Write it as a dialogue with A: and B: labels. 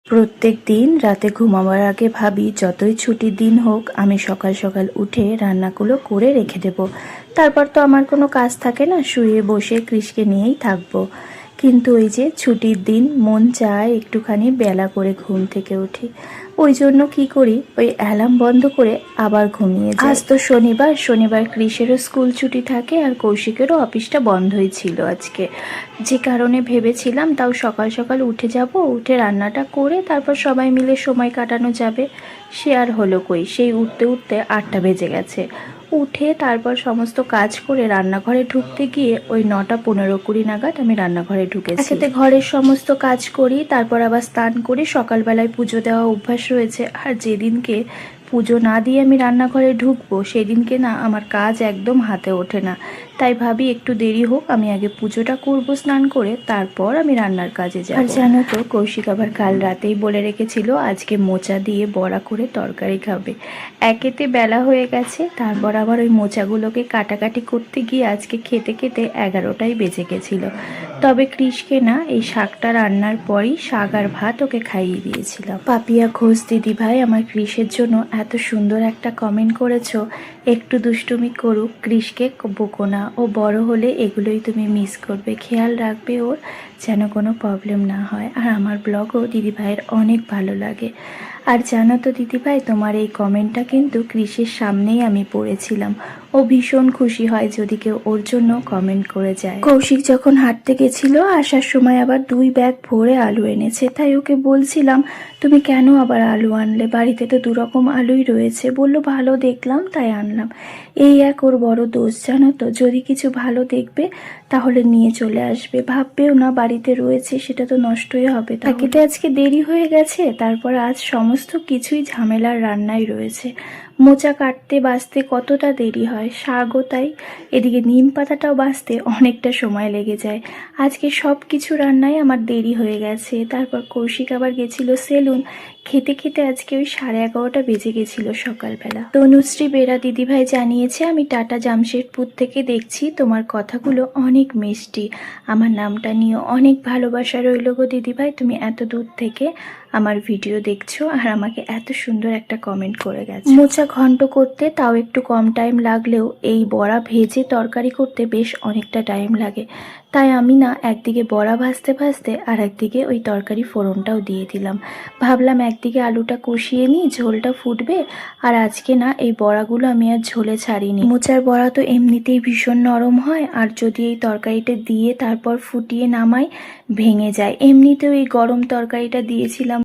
A: প্রত্যেক দিন রাতে ঘুমাবার আগে ভাবি যতই ছুটির দিন হোক আমি সকাল সকাল উঠে রান্নাগুলো করে রেখে দেব। তারপর তো আমার কোনো কাজ থাকে না, শুয়ে বসে কৃষকে নিয়েই থাকবো। কিন্তু ওই যে ছুটির দিন মন চায় একটুখানি বেলা করে ঘুম থেকে উঠি, ওই জন্য কি করি, ওই অ্যালার্ম বন্ধ করে আবার ঘুমিয়ে যাই। আজ তো শনিবার কৃষেরও স্কুল ছুটি থাকে আর কৌশিকেরও অফিসটা বন্ধই ছিল আজকে, যে কারণে ভেবেছিলাম তাও সকাল সকাল উঠে যাব, উঠে রান্নাটা করে তারপর সবাই মিলে সময় কাটানো যাবে। সে আর হলো কই, সেই উঠতে উঠতে 8টা বেজে গেছে। উঠে তারপর সমস্ত কাজ করে রান্নাঘরে ঢুকতে গিয়ে ওই 9টা 15-20 নাগাদ আমি রান্নাঘরে ঢুকেছি। একেতে ঘরের সমস্ত কাজ করি, তারপর আবার স্নান করি। সকালবেলায় পুজো দেওয়া অভ্যাস রয়েছে, আর যেদিনকে পুজো না দিয়ে আমি রান্নাঘরে ঢুকবো সেদিনকে না আমার কাজ একদম হাতে ওঠে না। তাই ভাবি একটু দেরি হোক, আমি আগে পুজোটা করবো স্নান করে, তারপর আমি রান্নার কাজে যাব। আর জানো তো, কৌশিক আবার কাল রাতেই বলে রেখেছিল আজকে মোচা দিয়ে বড়া করে তরকারি খাবে। একেতে বেলা হয়ে গেছে, তারপর আবার ওই মোচাগুলোকে কাটাকাটি করতে গিয়ে আজকে খেতে খেতে 11টাই বেজে গেছিলো। তবে কৃষকে না এই শাকটা রান্নার পরই শাক আর ভাত ওকে খাইয়ে দিয়েছিলাম। পাপিয়া ঘোষ দিদি ভাই আমার কৃষের জন্য এত সুন্দর একটা কমেন্ট করেছো, একটু দুষ্টুমি করুক, কৃষকে বকো না, ও বড় হলে এগুলোই তুমি মিস করবে, খেয়াল রাখবে ওর যেন কোনো প্রবলেম না হয়। আর আমার ব্লগও দিদিভাইয়ের অনেক ভালো লাগে। আর জানো তো দিদিভাই, তোমার এই কমেন্টটা কিন্তু কৃষের সামনেই আমি পড়েছিলাম। ও ভীষণ খুশি হয় যদি কেউ ওর জন্য কমেন্ট করে যায়। কৌশিক যখন হাঁটতে গেছিল, আসার সময় আবার 2 ব্যাগ ভরে আলু এনেছে। তাই ওকে বলছিলাম তুমি কেন আবার আলু আনলে, বাড়িতে তো 2 রকম আলুই রয়েছে। বললো ভালো দেখলাম তাই আনলাম। এই এক ওর বড় দোষ, জানো তো, যদি কিছু ভালো দেখবে তাহলে নিয়ে চলে আসবে, ভাববেও না বাড়িতে রয়েছে, সেটা তো নষ্টই হবে। তাকেতে আজকে দেরি হয়ে গেছে, তারপর আজ সমস্ত কিছুই ঝামেলার রান্নাই রয়েছে। মোচা কাটতে বাছতে কতটা দেরি হয়, শাকও তাই, এদিকে নিম পাতাটাও বাছতে অনেকটা সময় লেগে যায়। আজকে সব কিছু রান্নায় আমার দেরি হয়ে গেছে। তারপর কৌশিক আবার গেছিল সেলুন, খেতে খেতে আজকে ওই 11:30টা বেজে গেছিল সকালবেলা। তনুশ্রী বেরা দিদিভাই জানিয়েছে আমি টাটা জামশেদপুর থেকে দেখছি, তোমার কথাগুলো অনেক মিষ্টি, আমার নামটা নিয়ে অনেক ভালোবাসা রইল গো দিদিভাই, তুমি এত দূর থেকে আমার ভিডিও দেখছো আর আমাকে এত সুন্দর একটা কমেন্ট করে গেছো। মোচা ঘন্ট করতে তাও একটু কম টাইম লাগলেও এই বড়া ভেজে তরকারি করতে বেশ অনেকটা টাইম লাগে। তাই আমি না একদিকে বড়া ভাজতে ভাজতে আর একদিকে ওই তরকারি ফোড়নটাও দিয়ে দিলাম। ভাবলাম একদিকে আলুটা কষিয়ে নিই, ঝোলটা ফুটবে, আর আজকে না এই বড়াগুলো আমি আর ঝোলে ছাড়িনি। মোচার বড়া তো এমনিতেই ভীষণ নরম হয়, আর যদি এই তরকারিটা দিয়ে তারপর ফুটিয়ে নামাই ভেঙে যায়। এমনিতেও এই গরম তরকারিটা দিয়েছিলাম